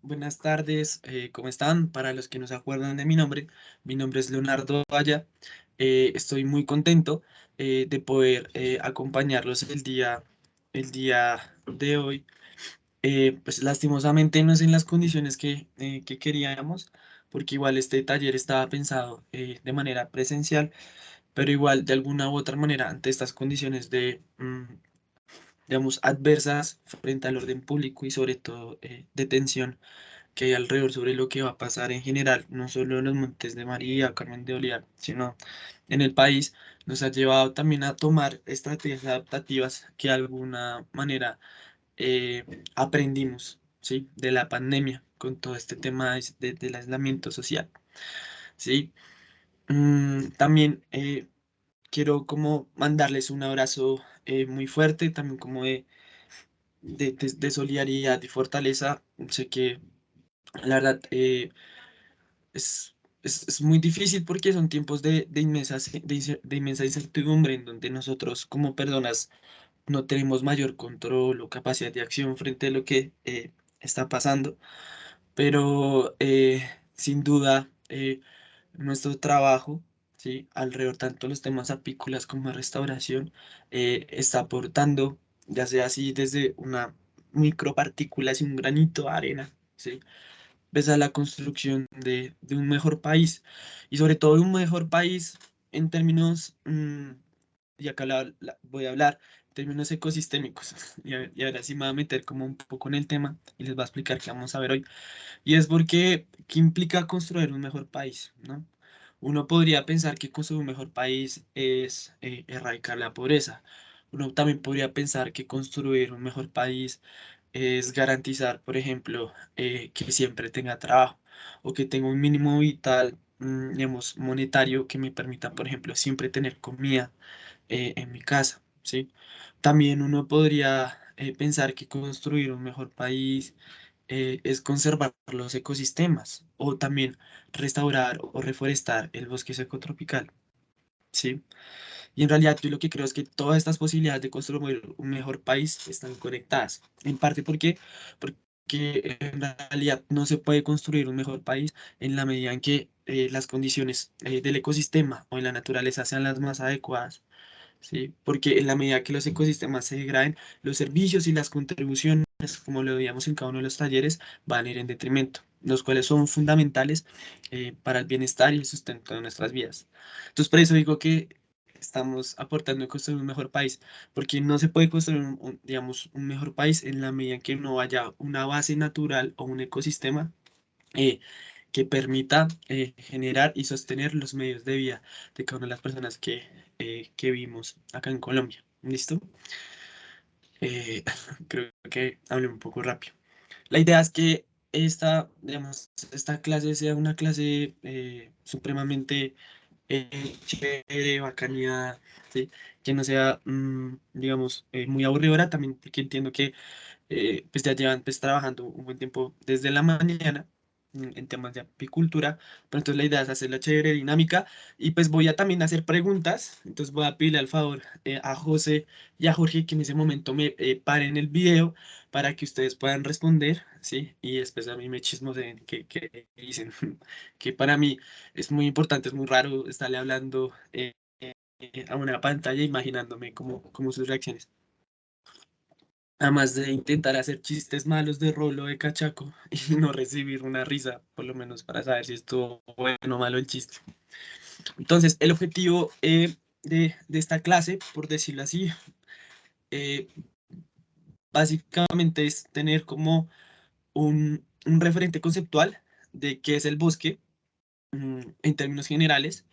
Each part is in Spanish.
Buenas tardes, ¿cómo están? Para los que no se acuerdan de mi nombre es Leonardo Valla. Estoy muy contento de poder acompañarlos el día de hoy. Pues lastimosamente no es en las condiciones que queríamos, porque igual este taller estaba pensado de manera presencial, pero igual de alguna u otra manera ante estas condiciones digamos, adversas frente al orden público y sobre todo de tensión que hay alrededor sobre lo que va a pasar en general, no solo en los Montes de María, Carmen de Olivar, sino en el país, nos ha llevado también a tomar estrategias adaptativas que de alguna manera aprendimos, ¿sí? De la pandemia con todo este tema del aislamiento social, ¿sí? También quiero como mandarles un abrazo muy fuerte, también como de solidaridad y fortaleza. Sé que la verdad es, es muy difícil porque son tiempos de inmensa incertidumbre en donde nosotros como personas no tenemos mayor control o capacidad de acción frente a lo que está pasando. Pero sin duda nuestro trabajo, ¿sí? Alrededor tanto de los temas apícolas como de restauración está aportando, ya sea así desde una micropartícula, así un granito de arena, ¿sí? Ves a la construcción de un mejor país y sobre todo de un mejor país en términos, y acá voy a hablar, en términos ecosistémicos y ahora sí me voy a meter como un poco en el tema y les voy a explicar qué vamos a ver hoy. Y es porque, ¿qué implica construir un mejor país? ¿No? Uno podría pensar que construir un mejor país es erradicar la pobreza. Uno también podría pensar que construir un mejor país es garantizar, por ejemplo, que siempre tenga trabajo o que tenga un mínimo vital, digamos, monetario que me permita, por ejemplo, siempre tener comida en mi casa, ¿sí? También uno podría pensar que construir un mejor país es conservar los ecosistemas o también restaurar o reforestar el bosque seco tropical, ¿sí? Y en realidad yo lo que creo es que todas estas posibilidades de construir un mejor país están conectadas. En parte porque en realidad no se puede construir un mejor país en la medida en que las condiciones del ecosistema o en la naturaleza sean las más adecuadas. ¿Sí? Porque en la medida que los ecosistemas se degraden, los servicios y las contribuciones, como lo veíamos en cada uno de los talleres, van a ir en detrimento, los cuales son fundamentales para el bienestar y el sustento de nuestras vidas. Entonces, por eso digo que estamos aportando en construir un mejor país, porque no se puede construir, digamos, un mejor país en la medida en que no haya una base natural o un ecosistema eh, que permita generar y sostener los medios de vida de cada una de las personas que vivimos acá en Colombia. ¿Listo? Eh, creo que hablé un poco rápido. La idea es que digamos, esta clase sea una clase supremamente chévere, bacaneada, ¿sí? Que no sea, digamos, muy aburridora. También porque entiendo que pues ya llevan pues trabajando un buen tiempo desde la mañana en temas de apicultura, pero entonces la idea es hacerla chévere, dinámica, y pues voy a también hacer preguntas, entonces voy a pedirle al favor a José y a Jorge que en ese momento me paren el video para que ustedes puedan responder, ¿sí? Y después a mí me chismoseen qué dicen, que para mí es muy importante, es muy raro estarle hablando a una pantalla imaginándome como sus reacciones. Además de intentar hacer chistes malos de rolo de cachaco y no recibir una risa, por lo menos para saber si estuvo bueno o malo el chiste. Entonces, el objetivo de esta clase, por decirlo así, eh, básicamente es tener como un referente conceptual de qué es el bosque en términos generales,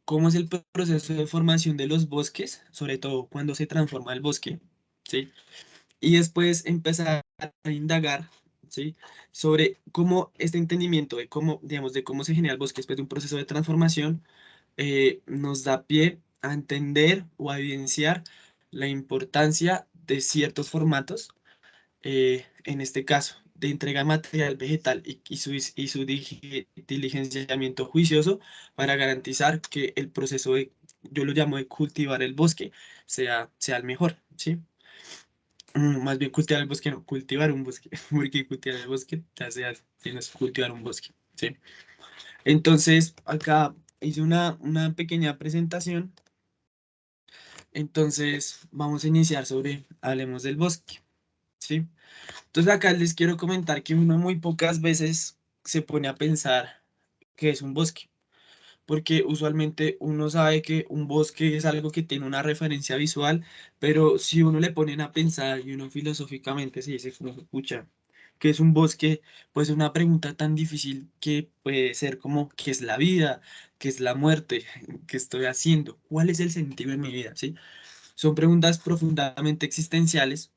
cómo es el proceso de formación de los bosques, sobre todo cuando se transforma el bosque, ¿sí? Y después empezar a indagar, ¿sí? Sobre cómo este entendimiento de cómo, digamos, de cómo se genera el bosque después de un proceso de transformación nos da pie a entender o a evidenciar la importancia de ciertos formatos, en este caso, de entrega de material vegetal y su diligenciamiento juicioso para garantizar que el proceso de, yo lo llamo de cultivar el bosque, sea el mejor, ¿sí? más bien cultivar el bosque, no, cultivar un bosque, porque cultivar el bosque ya sea, tienes que cultivar un bosque, ¿sí? Entonces, acá hice una pequeña presentación, entonces vamos a iniciar sobre, hablemos del bosque, ¿sí? Entonces acá les quiero comentar que uno muy pocas veces se pone a pensar qué es un bosque, porque usualmente uno sabe que un bosque es algo que tiene una referencia visual, pero si uno le ponen a pensar y uno filosóficamente se dice como, escucha, ¿qué es un bosque? Pues una pregunta tan difícil que puede ser como, ¿qué es la vida? ¿Qué es la muerte? ¿Qué estoy haciendo? ¿Cuál es el sentido de mi vida? ¿Sí? Son preguntas profundamente existenciales,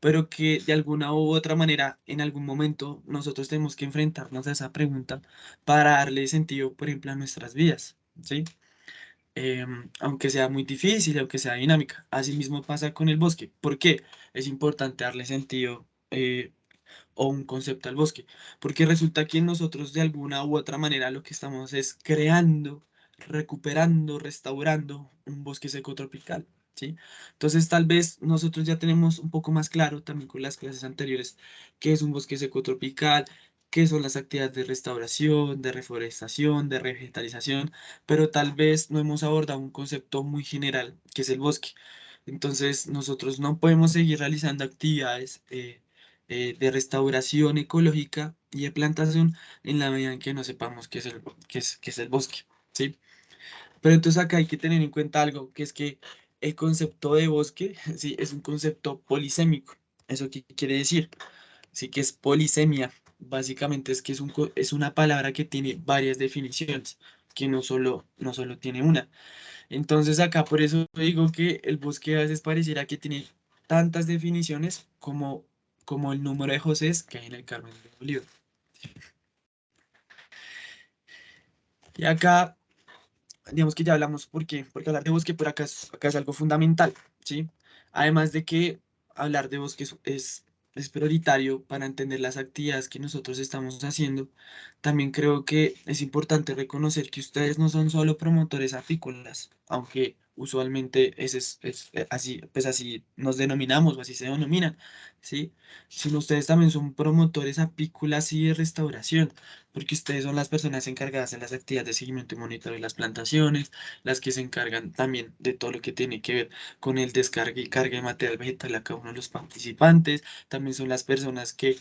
pero que de alguna u otra manera, en algún momento, nosotros tenemos que enfrentarnos a esa pregunta para darle sentido, por ejemplo, a nuestras vidas, ¿sí? Aunque sea muy difícil, aunque sea dinámica. Asimismo pasa con el bosque. ¿Por qué? Es importante darle sentido o un concepto al bosque, porque resulta que nosotros de alguna u otra manera lo que estamos es creando, recuperando, restaurando un bosque seco tropical, ¿sí? Entonces tal vez nosotros ya tenemos un poco más claro también con las clases anteriores qué es un bosque seco tropical, qué son las actividades de restauración, de reforestación, de revegetalización, pero tal vez no hemos abordado un concepto muy general que es el bosque. Entonces nosotros no podemos seguir realizando actividades de restauración ecológica y de plantación en la medida en que no sepamos qué es el bosque, ¿sí? Pero entonces acá hay que tener en cuenta algo, que es que el concepto de bosque, sí, es un concepto polisémico. ¿Eso qué quiere decir? Sí, que es polisemia. Básicamente es que es una palabra que tiene varias definiciones, que no solo tiene una. Entonces acá por eso digo que el bosque a veces pareciera que tiene tantas definiciones como el número de Josés que hay en el Carmen de Bolívar. Y acá, digamos que ya hablamos, ¿por qué? Porque hablar de bosque por acá es algo fundamental, ¿sí? Además de que hablar de bosque es prioritario para entender las actividades que nosotros estamos haciendo, también creo que es importante reconocer que ustedes no son solo promotores apícolas, aunque usualmente así, pues así nos denominamos o así se denominan, ¿sí? Sino ustedes también son promotores apícolas y de restauración, porque ustedes son las personas encargadas de las actividades de seguimiento y monitoreo de las plantaciones, las que se encargan también de todo lo que tiene que ver con el descargue y carga de material vegetal a cada uno de los participantes, también son las personas que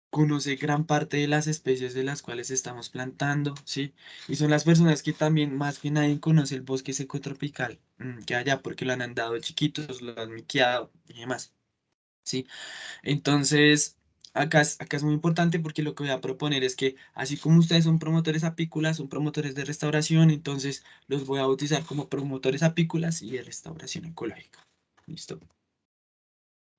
conocen gran parte de las especies de las cuales estamos plantando, ¿sí? Y son las personas que también más que nadie conoce el bosque seco tropical que allá porque lo han andado chiquitos, lo han miqueado y demás, ¿sí? Entonces, acá es muy importante porque lo que voy a proponer es que, así como ustedes son promotores apícolas, son promotores de restauración, entonces los voy a bautizar como promotores apícolas y de restauración ecológica. ¿Listo?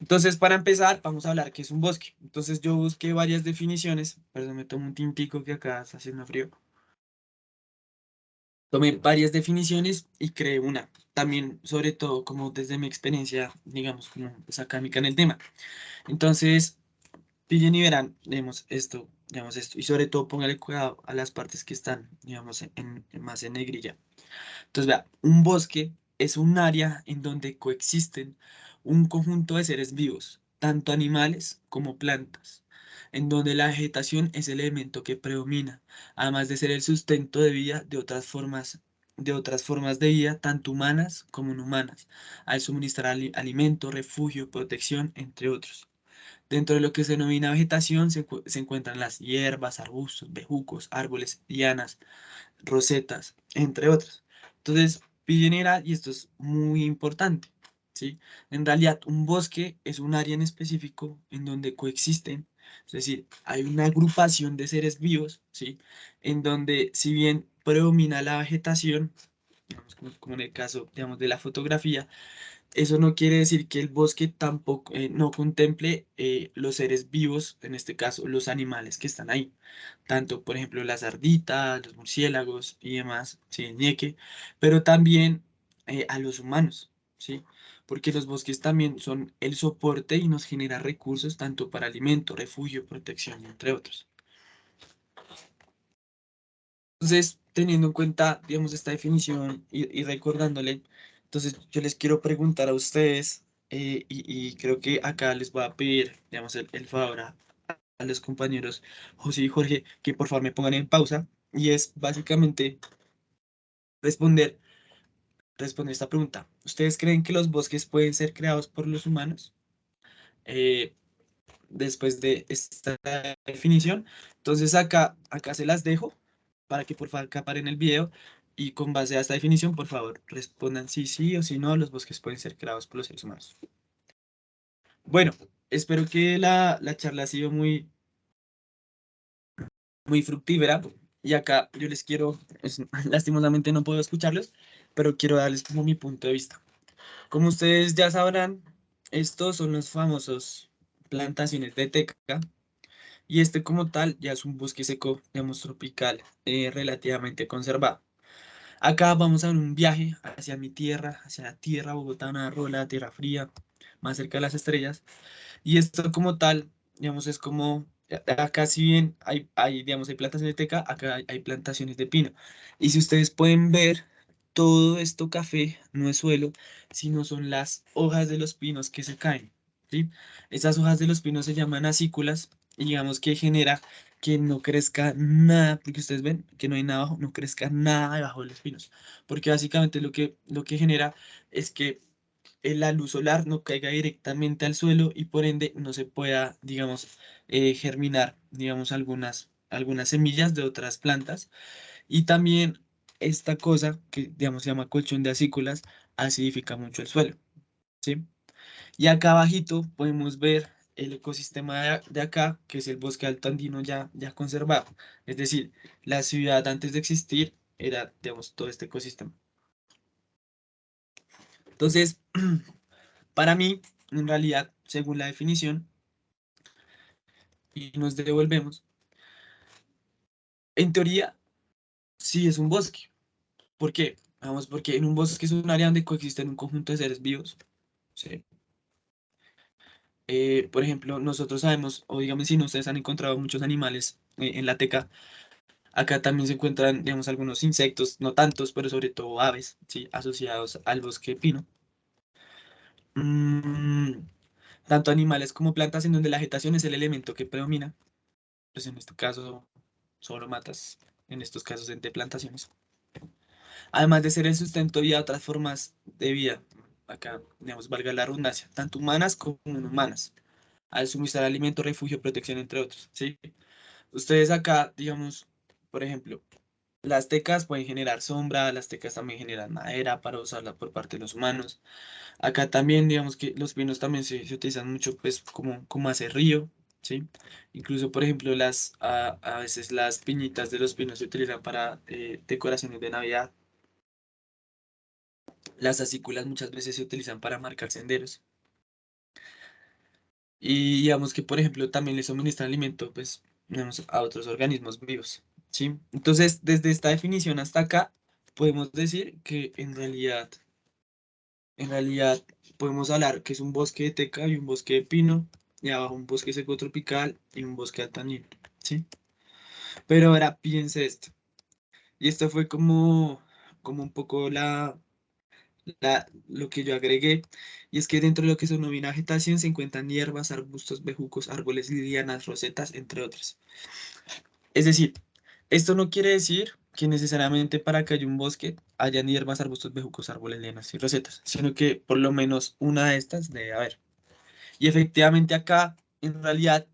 Entonces, para empezar, vamos a hablar qué es un bosque. Entonces, yo busqué varias definiciones, perdón, me tomo un tintico que acá está haciendo frío. Tomé varias definiciones y creé una. También, sobre todo, como desde mi experiencia, digamos, como pues, académica en el tema. Entonces, pillen y verán, digamos esto, y sobre todo póngale cuidado a las partes que están, digamos, más en negrilla. Entonces, vea, un bosque es un área en donde coexisten un conjunto de seres vivos, tanto animales como plantas, en donde la vegetación es el elemento que predomina, además de ser el sustento de vida de otras formas de vida, tanto humanas como no humanas, al suministrar alimento, refugio, protección, entre otros. Dentro de lo que se denomina vegetación se encuentran las hierbas, arbustos, bejucos, árboles, lianas, rosetas, entre otros. Entonces, general, y esto es muy importante, ¿sí? En realidad, un bosque es un área en específico en donde coexisten, es decir, hay una agrupación de seres vivos, ¿sí? En donde, si bien predomina la vegetación, digamos, como en el caso, digamos, de la fotografía, eso no quiere decir que el bosque tampoco no contemple los seres vivos, en este caso los animales que están ahí, tanto por ejemplo las ardillas, los murciélagos y demás, sí, el ñeque, pero también a los humanos, ¿sí? Porque los bosques también son el soporte y nos genera recursos tanto para alimento, refugio, protección, entre otros. Entonces, teniendo en cuenta, digamos, esta definición y recordándole, entonces yo les quiero preguntar a ustedes. y creo que acá les voy a pedir, digamos, el favor a los compañeros José y Jorge que por favor me pongan en pausa y es básicamente responder, responder esta pregunta. ¿Ustedes creen que los bosques pueden ser creados por los humanos? Eh, Después de esta definición, entonces acá se las dejo para que por favor acá paren el video y con base a esta definición, por favor, respondan si sí o si no, los bosques pueden ser creados por los seres humanos. Bueno, espero que la charla ha sido muy fructífera y acá yo les quiero, lastimosamente no puedo escucharlos, pero quiero darles como mi punto de vista. Como ustedes ya sabrán, estos son los famosos plantaciones de teca y este como tal ya es un bosque seco, digamos, tropical, relativamente conservado. Acá vamos a ver un viaje hacia mi tierra, hacia la tierra bogotana, rola, tierra fría, más cerca de las estrellas. Y esto como tal, digamos, es como, acá si bien digamos, hay plantaciones de teca, acá hay plantaciones de pino. Y si ustedes pueden ver, todo esto café no es suelo, sino son las hojas de los pinos que se caen, ¿sí? Esas hojas de los pinos se llaman acículas y digamos que genera que no crezca nada, porque ustedes ven que no hay nada abajo, no crezca nada debajo de los pinos, porque básicamente lo que genera es que la luz solar no caiga directamente al suelo y por ende no se pueda, digamos, germinar, digamos, algunas semillas de otras plantas. Y también esta cosa que, digamos, se llama colchón de acículas, acidifica mucho el suelo, ¿sí? Y acá abajito podemos ver el ecosistema de acá, que es el bosque alto andino ya conservado. Es decir, la ciudad antes de existir era, digamos, todo este ecosistema. Entonces, para mí, en realidad, según la definición, y nos devolvemos, en teoría, sí es un bosque. ¿Por qué? Vamos, porque en un bosque es un área donde coexisten un conjunto de seres vivos. ¿Sí? Por ejemplo, nosotros sabemos, o digamos, si no, ustedes han encontrado muchos animales en la teca. Acá también se encuentran, digamos, algunos insectos, no tantos, pero sobre todo aves, ¿sí? Asociados al bosque pino. Mm, Tanto animales como plantas en donde la vegetación es el elemento que predomina. Pues en este caso, solo matas, en estos casos de plantaciones. Además de ser el sustento y otras formas de vida, acá, digamos, valga la redundancia, tanto humanas como no humanas, al suministrar alimento, refugio, protección, entre otros, ¿sí? Ustedes acá, digamos, por ejemplo, las tecas pueden generar sombra, las tecas también generan madera para usarla por parte de los humanos. Acá también, digamos que los pinos también se utilizan mucho, pues, como acerrío, ¿sí? Incluso, por ejemplo, a veces las piñitas de los pinos se utilizan para decoraciones de Navidad. Las acículas muchas veces se utilizan para marcar senderos. Y digamos que, por ejemplo, también le suministran alimento, pues, digamos, a otros organismos vivos, ¿sí? Entonces, desde esta definición hasta acá, podemos decir que en realidad, podemos hablar que es un bosque de teca y un bosque de pino, y abajo un bosque seco tropical y un bosque altoandino, ¿sí? Pero ahora piense esto. Y esto fue como un poco lo que yo agregué, y es que dentro de lo que se denomina vegetación se encuentran hierbas, arbustos, bejucos, árboles, lianas, rosetas, entre otras. Es decir, esto no quiere decir que necesariamente para que haya un bosque hayan hierbas, arbustos, bejucos, árboles, lianas y rosetas, sino que por lo menos una de estas debe haber. Y efectivamente acá, en realidad,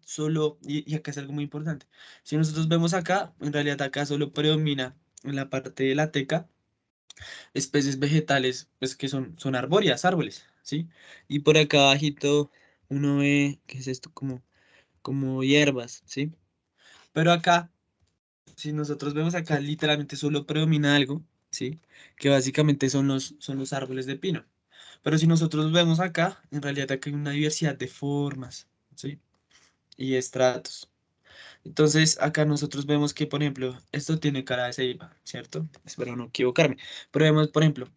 y acá es algo muy importante, si nosotros vemos acá, en realidad acá solo predomina en la parte de la teca especies vegetales, pues que son arbóreas, árboles, ¿sí? Y por acá abajito uno ve, ¿qué es esto? Como hierbas, ¿sí? Pero acá, si nosotros vemos acá, literalmente solo predomina algo, ¿sí? Que básicamente son los árboles de pino. Pero si nosotros vemos acá, en realidad acá hay una diversidad de formas, ¿sí? Y estratos. Entonces, acá nosotros vemos que, por ejemplo, esto tiene cara de ceiba, ¿cierto? Espero no equivocarme. Pero vemos, por ejemplo,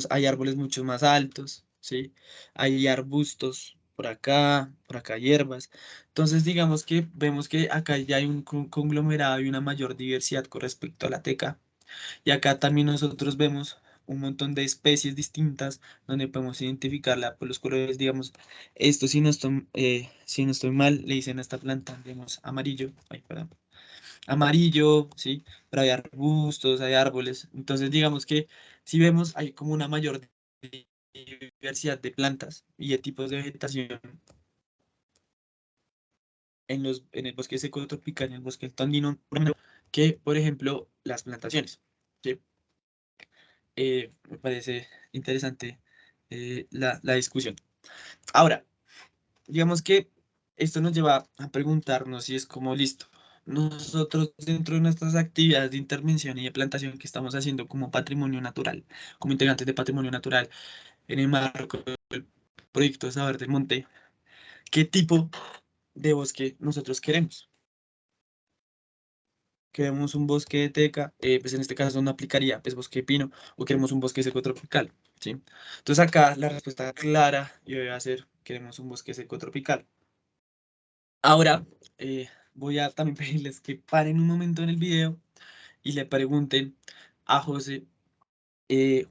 hay árboles mucho más altos, ¿sí? Hay arbustos por acá hierbas. Entonces, digamos que vemos que acá ya hay un conglomerado y una mayor diversidad con respecto a la teca. Y acá también nosotros vemos un montón de especies distintas donde podemos identificarla por los colores, digamos, esto si no estoy mal, le dicen a esta planta, digamos, amarillo, ay, perdón, amarillo, ¿sí? Pero hay arbustos, hay árboles, entonces digamos que si vemos hay como una mayor diversidad de plantas y de tipos de vegetación en el bosque seco tropical, en el bosque andino, que, por ejemplo, las plantaciones. ¿Sí? Me parece interesante la discusión. Ahora, digamos que esto nos lleva a preguntarnos si es como listo. Nosotros dentro de nuestras actividades de intervención y de plantación que estamos haciendo como patrimonio natural, como integrantes de patrimonio natural en el marco del proyecto Saber del Monte, ¿qué tipo de bosque nosotros queremos? Queremos un bosque de teca, pues en este caso no aplicaría, pues bosque de pino, o queremos un bosque seco tropical, ¿sí? Entonces acá la respuesta clara y va a ser, queremos un bosque seco tropical. Ahora, voy a también pedirles que paren un momento en el video y le pregunten a José,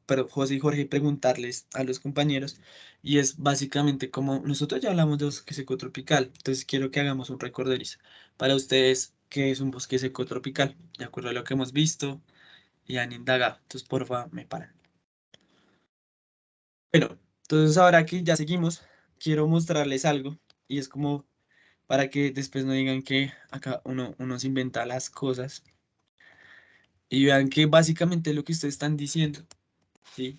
pero José y Jorge preguntarles a los compañeros, y es básicamente como nosotros ya hablamos de bosque seco tropical, entonces quiero que hagamos un recorderis. Para ustedes, ¿qué es un bosque seco tropical? De acuerdo a lo que hemos visto y han indagado. Entonces, porfa, me paran. Bueno, entonces ahora que ya seguimos, quiero mostrarles algo, y es como para que después no digan que acá uno se inventa las cosas y vean que básicamente lo que ustedes están diciendo, ¿sí?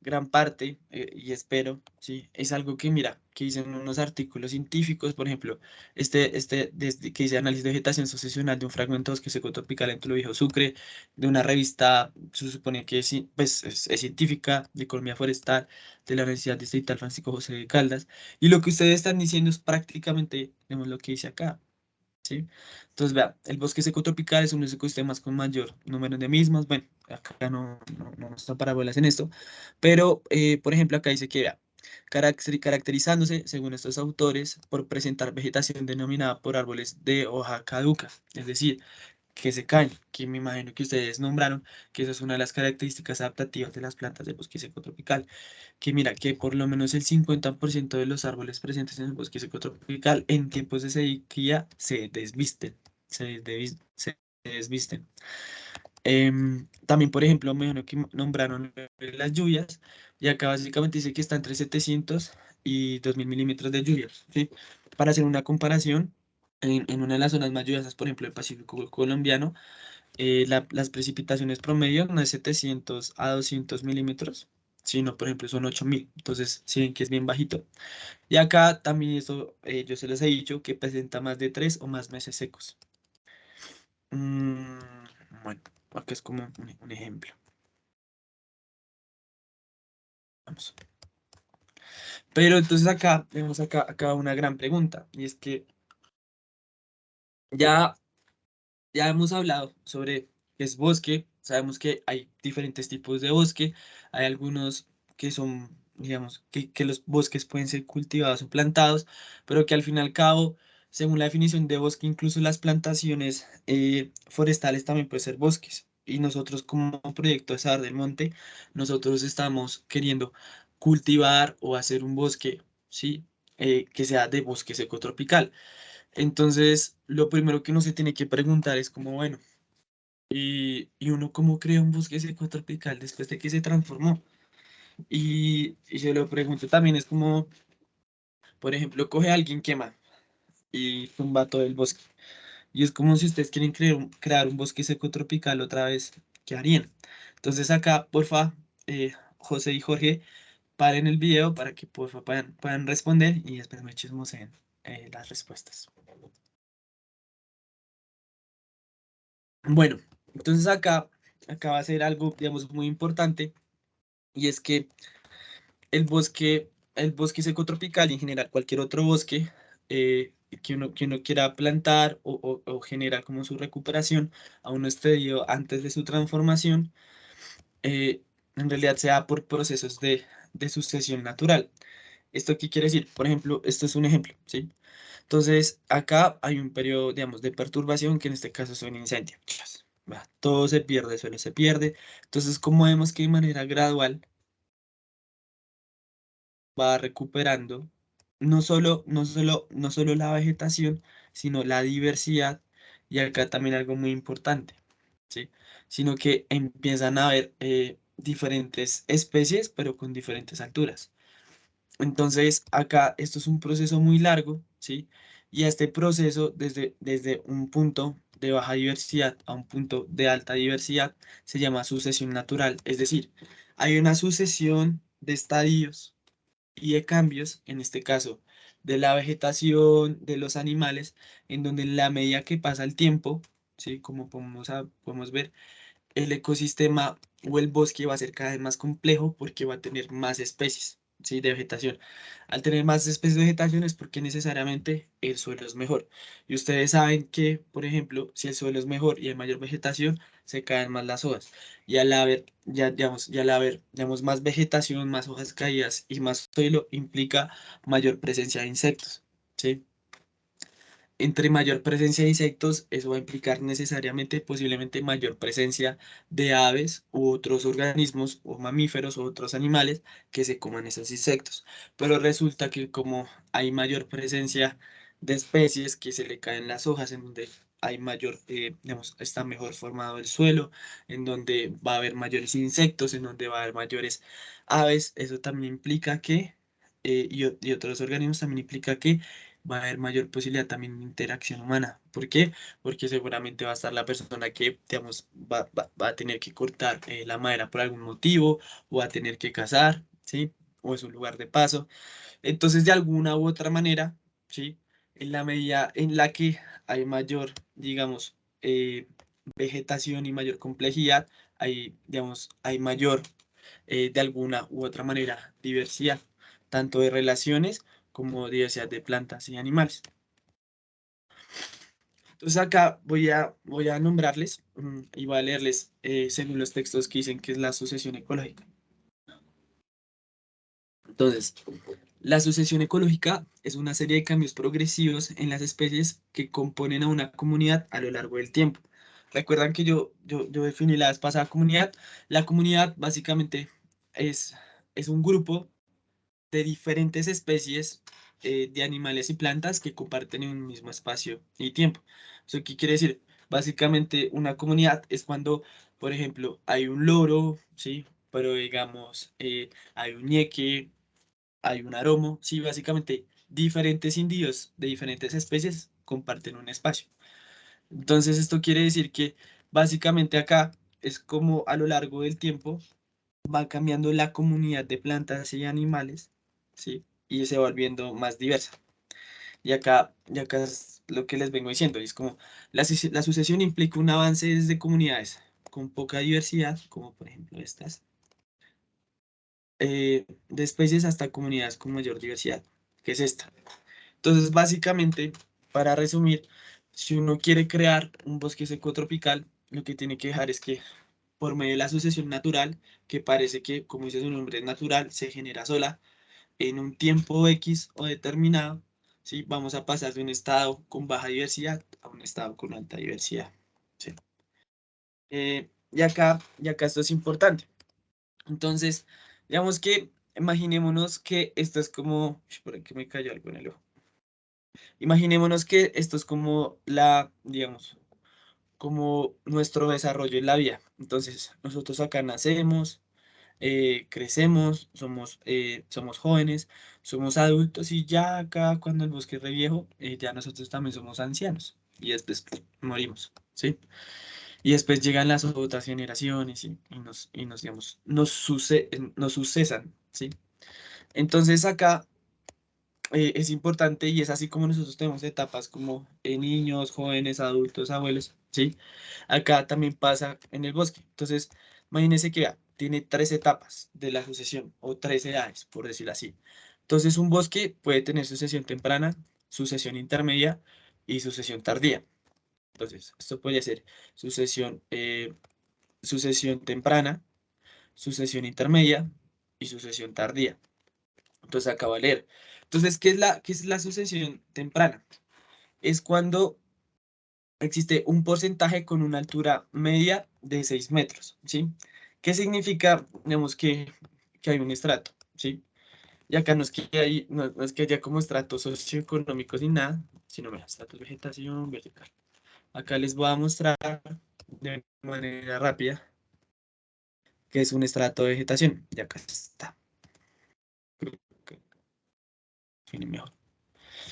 Gran parte, y espero, ¿sí? Es algo que, mira, que dicen unos artículos científicos, por ejemplo, desde que dice análisis de vegetación sucesional de un fragmento de bosque seco tropical en Viejo Sucre, de una revista, se supone que es, pues, es científica, de economía forestal, de la Universidad Distrital Francisco José de Caldas, y lo que ustedes están diciendo es prácticamente, vemos lo que dice acá. ¿Sí? Entonces, vea, el bosque seco tropical es uno de los ecosistemas con mayor número de mismas. Bueno, acá no está parábolas en esto, pero, por ejemplo, acá dice que, vea, caracterizándose, según estos autores, por presentar vegetación denominada por árboles de hoja caduca, es decir, que se caen, que me imagino que ustedes nombraron, que esa es una de las características adaptativas de las plantas del bosque seco tropical, que mira, que por lo menos el 50% de los árboles presentes en el bosque seco tropical en tiempos de sequía se desvisten, se desvisten. También, por ejemplo, me imagino que nombraron las lluvias, y acá básicamente dice que está entre 700 y 2000 milímetros de lluvias, ¿sí? Para hacer una comparación, en una de las zonas más lluviosas, por ejemplo, el Pacífico colombiano, las precipitaciones promedio no es 700 a 200 milímetros, sino, por ejemplo, son 8000. Entonces, si ven que es bien bajito. Y acá también eso, yo se les he dicho que presenta más de 3 o más meses secos. Mm, bueno, acá es como un ejemplo. Vamos. Pero entonces acá vemos acá una gran pregunta, y es que ya ya hemos hablado sobre qué es bosque, sabemos que hay diferentes tipos de bosque, hay algunos que son, digamos, que los bosques pueden ser cultivados o plantados, pero que al fin y al cabo, según la definición de bosque, incluso las plantaciones forestales también pueden ser bosques. Y nosotros como proyecto de Saber del Monte, nosotros estamos queriendo cultivar o hacer un bosque, ¿sí? Que sea de bosque seco tropical. Entonces, lo primero que uno se tiene que preguntar es como, bueno, ¿y uno cómo crea un bosque seco tropical después de que se transformó? Y se lo pregunto también, es como, por ejemplo, coge a alguien quema y tumba todo el bosque. Y es como si ustedes quieren crear un bosque seco tropical otra vez, ¿qué harían? Entonces acá, porfa, José y Jorge, paren el video para que porfa puedan responder y después me chismoseen las respuestas. Bueno, entonces acá va a ser algo, digamos, muy importante, y es que el bosque seco tropical y en general cualquier otro bosque que uno quiera plantar o generar como su recuperación a un estadio antes de su transformación, en realidad se da por procesos de sucesión natural. ¿Esto qué quiere decir? Por ejemplo, esto es un ejemplo, ¿sí? Entonces, acá hay un periodo, digamos, de perturbación que en este caso es un incendio. todo se pierde, el suelo se pierde. Entonces, como vemos que de manera gradual va recuperando no solo la vegetación, sino la diversidad, y acá también algo muy importante, ¿sí? Sino que empiezan a haber diferentes especies, pero con diferentes alturas. Entonces, acá esto es un proceso muy largo, ¿sí? Y a este proceso, desde un punto de baja diversidad a un punto de alta diversidad, se llama sucesión natural. Es decir, hay una sucesión de estadios y de cambios, en este caso, de la vegetación, de los animales, en donde en la medida que pasa el tiempo, ¿sí? Como podemos ver, el ecosistema o el bosque va a ser cada vez más complejo porque va a tener más especies, ¿sí? De vegetación. Al tener más especies de vegetación es porque necesariamente el suelo es mejor. Y ustedes saben que, por ejemplo, si el suelo es mejor y hay mayor vegetación, se caen más las hojas. Y al haber, digamos, más vegetación, más hojas caídas y más suelo, implica mayor presencia de insectos, ¿sí? Entre mayor presencia de insectos, eso va a implicar necesariamente, posiblemente, mayor presencia de aves u otros organismos o mamíferos u otros animales que se coman esos insectos. Pero resulta que como hay mayor presencia de especies que se le caen las hojas, en donde hay mayor, digamos, está mejor formado el suelo, en donde va a haber mayores insectos, en donde va a haber mayores aves, eso también implica que, y otros organismos también implica que va a haber mayor posibilidad también de interacción humana. ¿Por qué? Porque seguramente va a estar la persona que, digamos, va a tener que cortar la madera por algún motivo, o va a tener que cazar, ¿sí? O es un lugar de paso. Entonces, de alguna u otra manera, ¿sí? En la medida en la que hay mayor, digamos, vegetación y mayor complejidad, hay mayor, de alguna u otra manera, diversidad, tanto de relaciones como diversidad de plantas y animales. Entonces acá voy a nombrarles, y voy a leerles según los textos que dicen que es la sucesión ecológica. Entonces, la sucesión ecológica es una serie de cambios progresivos en las especies que componen a una comunidad a lo largo del tiempo. Recuerdan que yo definí la vez pasada comunidad. La comunidad básicamente es, es un grupo de diferentes especies de animales y plantas que comparten un mismo espacio y tiempo. ¿Eso qué quiere decir? Básicamente, una comunidad es cuando, por ejemplo, hay un loro, ¿sí? Pero digamos, hay un ñeque, hay un aromo, ¿sí? Básicamente, diferentes individuos de diferentes especies comparten un espacio. Entonces, esto quiere decir que básicamente acá es como a lo largo del tiempo va cambiando la comunidad de plantas y animales, ¿sí? Y se va volviendo más diversa. Y acá es lo que les vengo diciendo, y es como la sucesión implica un avance desde comunidades con poca diversidad, como por ejemplo estas, de especies hasta comunidades con mayor diversidad, que es esta. Entonces, básicamente, para resumir, si uno quiere crear un bosque seco tropical, lo que tiene que dejar es que por medio de la sucesión natural, que parece que, como dice su nombre, es natural, se genera sola, en un tiempo X o determinado, ¿sí? Vamos a pasar de un estado con baja diversidad a un estado con alta diversidad, ¿sí? Y acá esto es importante. Entonces, digamos que, imaginémonos que esto es como, por aquí me cayó algo en el ojo. Imaginémonos que esto es como digamos, como nuestro desarrollo en la vida. Entonces, nosotros acá nacemos, crecemos, somos jóvenes, somos adultos, y ya acá cuando el bosque es re viejo, ya nosotros también somos ancianos y después morimos, ¿sí? Y después llegan las otras generaciones y digamos, nos sucesan, ¿sí? Entonces acá es importante, y es así como nosotros tenemos etapas como niños, jóvenes, adultos, abuelos, ¿sí? Acá también pasa en el bosque. Entonces, imagínense que tiene tres etapas de la sucesión, o tres edades, por decirlo así. Entonces, un bosque puede tener sucesión temprana, sucesión intermedia y sucesión tardía. Entonces, esto puede ser sucesión, sucesión temprana, sucesión intermedia y sucesión tardía. Entonces, acaba de leer. Entonces, ¿qué es la sucesión temprana? Es cuando existe un porcentaje con una altura media de 6 metros, ¿sí? ¿Qué significa, digamos, que hay un estrato, ¿sí? Y acá no es que haya como estratos socioeconómicos ni nada, sino mira, estratos vegetación vertical. Acá les voy a mostrar de manera rápida que es un estrato de vegetación. Y acá está. Creo que tiene mejor.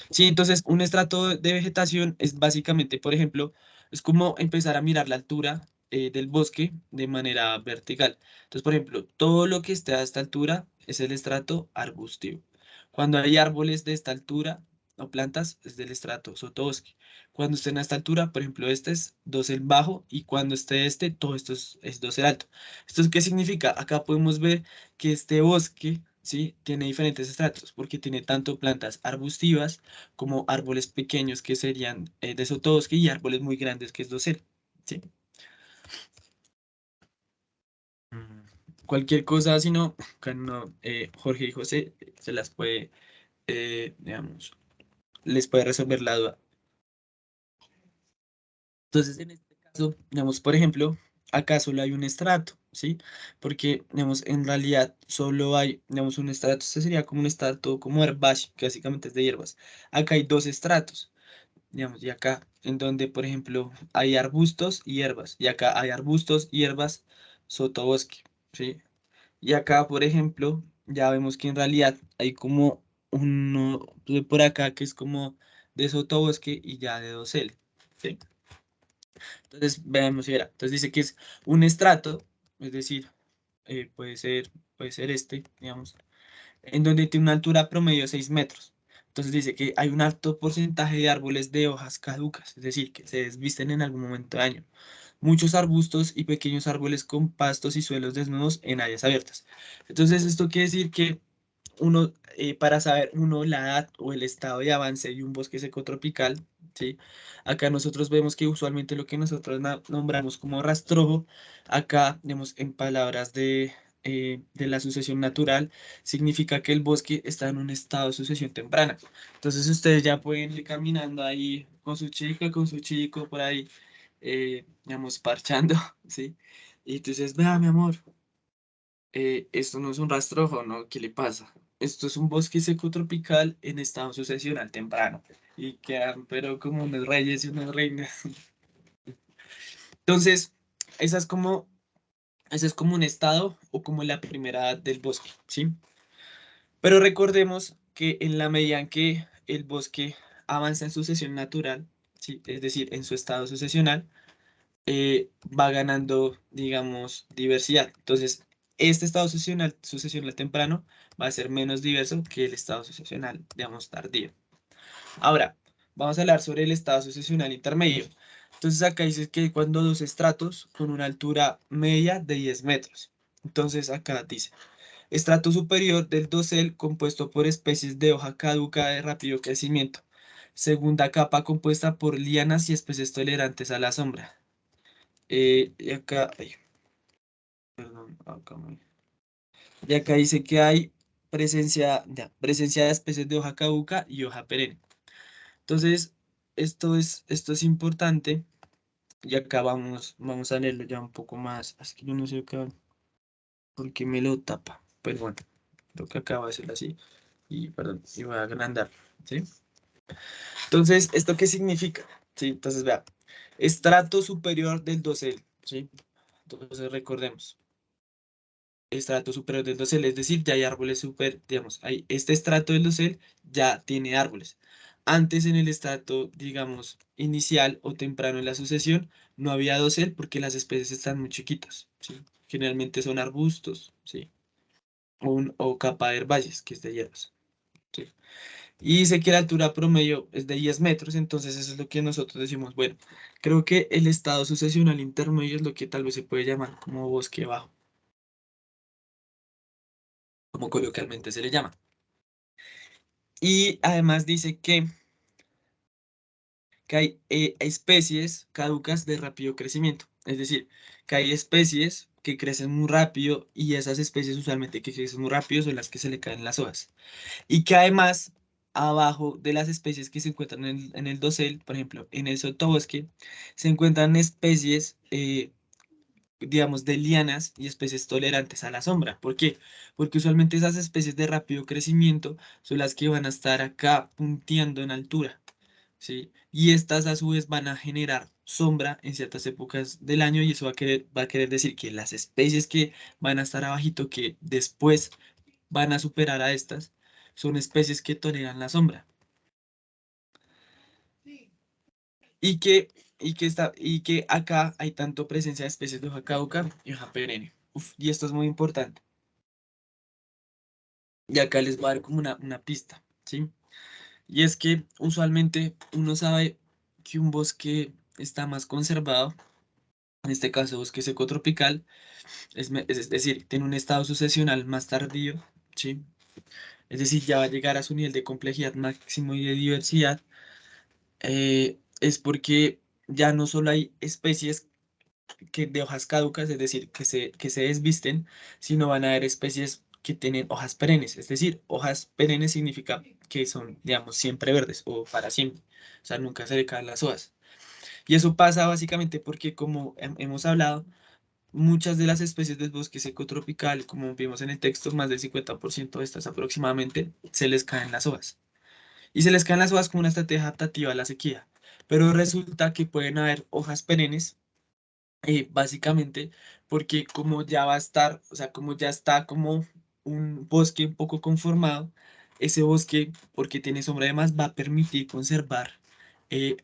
Sí, entonces un estrato de vegetación es básicamente, por ejemplo, es como empezar a mirar la altura del bosque de manera vertical. Entonces, por ejemplo, todo lo que esté a esta altura es el estrato arbustivo. Cuando hay árboles de esta altura o plantas, es del estrato sotobosque. Cuando estén a esta altura, por ejemplo, este es dosel bajo y cuando esté este, todo esto es dosel alto. ¿Esto qué significa? Acá podemos ver que este bosque, ¿sí? Tiene diferentes estratos porque tiene tanto plantas arbustivas como árboles pequeños que serían de sotobosque y árboles muy grandes que es dosel. ¿Sí? Mm, Cualquier cosa, si no, cuando Jorge y José se las puede, digamos, les puede resolver la duda. Entonces, en este caso, digamos, por ejemplo, acá solo hay un estrato, ¿sí? Porque, digamos, en realidad solo hay, digamos, un estrato, este sería como un estrato como herbáceo, que básicamente es de hierbas. Acá hay dos estratos. Digamos, y acá, en donde, por ejemplo, hay arbustos y hierbas, y acá hay arbustos, hierbas, sotobosque, ¿sí? Y acá, por ejemplo, ya vemos que en realidad hay como uno de por acá que es como de sotobosque y ya de dosel, ¿sí? Entonces, veamos si era. Entonces dice que es un estrato, es decir, puede ser este, digamos, en donde tiene una altura promedio de 6 metros. Entonces dice que hay un alto porcentaje de árboles de hojas caducas, es decir, que se desvisten en algún momento de año. Muchos arbustos y pequeños árboles con pastos y suelos desnudos en áreas abiertas. Entonces esto quiere decir que uno, para saber uno la edad o el estado de avance de un bosque seco tropical, ¿sí? Acá nosotros vemos que usualmente lo que nosotros nombramos como rastrojo, acá, digamos, en palabras de la sucesión natural, significa que el bosque está en un estado de sucesión temprana. Entonces ustedes ya pueden ir caminando ahí con su chica, con su chico, por ahí, digamos, parchando, ¿sí? Y entonces, vea, mi amor, esto no es un rastrojo, ¿no? ¿Qué le pasa? Esto es un bosque seco tropical en estado sucesional temprano. Y quedan, pero como unos reyes y unas reinas. Entonces, esa es como, ese es como un estado o como la primera edad del bosque, ¿sí? Pero recordemos que en la medida en que el bosque avanza en sucesión natural, ¿sí? Es decir, en su estado sucesional, va ganando, digamos, diversidad. Entonces, este estado sucesional temprano va a ser menos diverso que el estado sucesional, digamos, tardío. Ahora, vamos a hablar sobre el estado sucesional intermedio. Entonces, acá dice que cuando dos estratos con una altura media de 10 metros. Entonces, acá dice, estrato superior del dosel compuesto por especies de hoja caduca de rápido crecimiento. Segunda capa compuesta por lianas y especies tolerantes a la sombra. Y acá, ay, perdón, y acá dice que hay presencia de especies de hoja caduca y hoja perenne. Entonces, esto es importante y acá vamos a leerlo ya un poco más. Es que yo no sé acá por qué me lo tapa, pero bueno, lo que acaba de ser así y perdón, y voy a agrandar, ¿sí? Entonces, ¿esto qué significa? Sí, entonces vea, estrato superior del dosel, ¿sí? Entonces recordemos. Estrato superior del dosel, es decir, ya hay árboles super, digamos, hay, este estrato del dosel ya tiene árboles. Antes en el estrato, digamos, inicial o temprano en la sucesión, no había dosel porque las especies están muy chiquitas, ¿sí? Generalmente son arbustos, ¿sí? O capa de herbáceas, que es de hierbas, ¿sí? Y dice que la altura promedio es de 10 metros, entonces eso es lo que nosotros decimos, bueno, creo que el estado sucesional intermedio es lo que tal vez se puede llamar como bosque bajo, como coloquialmente se le llama. Y además dice que hay especies caducas de rápido crecimiento. Es decir, que hay especies que crecen muy rápido y esas especies usualmente que crecen muy rápido son las que se le caen las hojas. Y que además abajo de las especies que se encuentran en el dosel, por ejemplo, en el sotobosque, se encuentran especies, digamos, de lianas y especies tolerantes a la sombra. ¿Por qué? Porque usualmente esas especies de rápido crecimiento son las que van a estar acá punteando en altura, ¿sí? Y estas a su vez van a generar sombra en ciertas épocas del año y eso va a querer decir que las especies que van a estar abajito, que después van a superar a estas, son especies que toleran la sombra. Y que, y que acá hay tanto presencia de especies de hoja caduca y hoja perenne. Uf, y esto es muy importante. Y acá les voy a dar como una pista, ¿sí? Y es que usualmente uno sabe que un bosque está más conservado, en este caso bosque seco tropical, es decir, tiene un estado sucesional más tardío, ¿sí? Es decir, ya va a llegar a su nivel de complejidad máximo y de diversidad, es porque ya no solo hay especies que de hojas caducas, es decir, que se desvisten, sino van a haber especies que tienen hojas perennes, es decir, hojas perennes significa que son, digamos, siempre verdes o para siempre, o sea, nunca se le caen las hojas. Y eso pasa básicamente porque, como hemos hablado, muchas de las especies del bosque seco tropical, como vimos en el texto, más del 50% de estas aproximadamente, se les caen las hojas. Y se les caen las hojas como una estrategia adaptativa a la sequía. Pero resulta que pueden haber hojas perennes, básicamente porque como ya va a estar, o sea, como ya está como un bosque un poco conformado, ese bosque, porque tiene sombra además, va a permitir conservar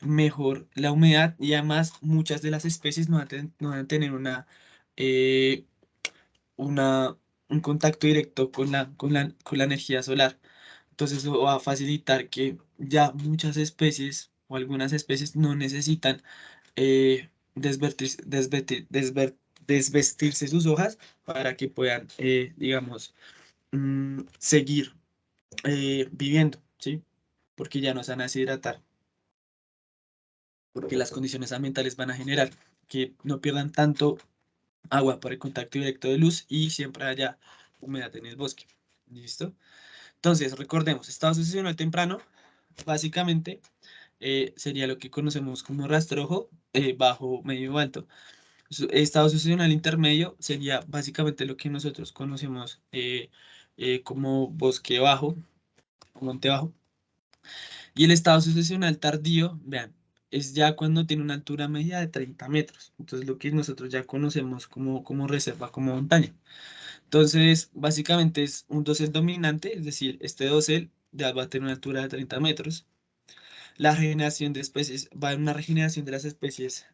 mejor la humedad y además muchas de las especies no van a tener eh, una, un contacto directo con con la energía solar. Entonces eso va a facilitar que ya muchas especies o algunas especies no necesitan desvestirse sus hojas para que puedan, digamos, seguir viviendo, ¿sí? Porque ya no se van a deshidratar, porque las condiciones ambientales van a generar que no pierdan tanto agua por el contacto directo de luz y siempre haya humedad en el bosque. ¿Listo? Entonces, recordemos, estado sucesional temprano, básicamente, sería lo que conocemos como rastrojo, bajo, medio, alto. Estado sucesional intermedio sería básicamente lo que nosotros conocemos como bosque bajo, monte bajo. Y el estado sucesional tardío, vean, es ya cuando tiene una altura media de 30 metros. Entonces lo que nosotros ya conocemos como reserva, como montaña. Entonces, básicamente es un dosel dominante, es decir, este dosel ya va a tener una altura de 30 metros. La regeneración de especies, va a haber una regeneración de las especies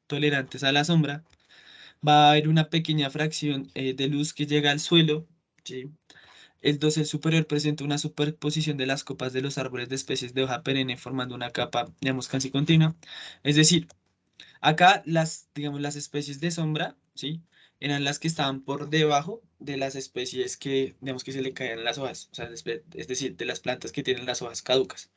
tolerantes a la sombra. Va a haber una pequeña fracción de luz que llega al suelo, ¿sí? El dosel superior presenta una superposición de las copas de los árboles de especies de hoja perenne formando una capa, digamos, casi continua. Es decir, acá digamos, las especies de sombra, ¿sí? Eran las que estaban por debajo de las especies que, digamos, que se le caían las hojas, o sea, es decir, de las plantas que tienen las hojas caducas.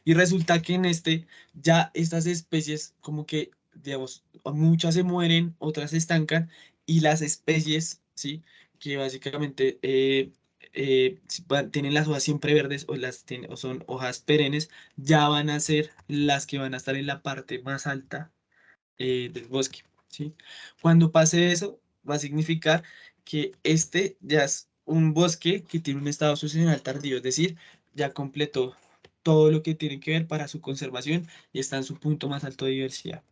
Y resulta que en este, ya estas especies, como que, digamos, muchas se mueren, otras se estancan, y las especies, ¿sí? Que básicamente tienen las hojas siempre verdes o son hojas perennes, ya van a ser las que van a estar en la parte más alta del bosque, ¿sí? Cuando pase eso, va a significar que este ya es un bosque que tiene un estado sucesional tardío, es decir, ya completó todo lo que tiene que ver para su conservación y está en su punto más alto de diversidad.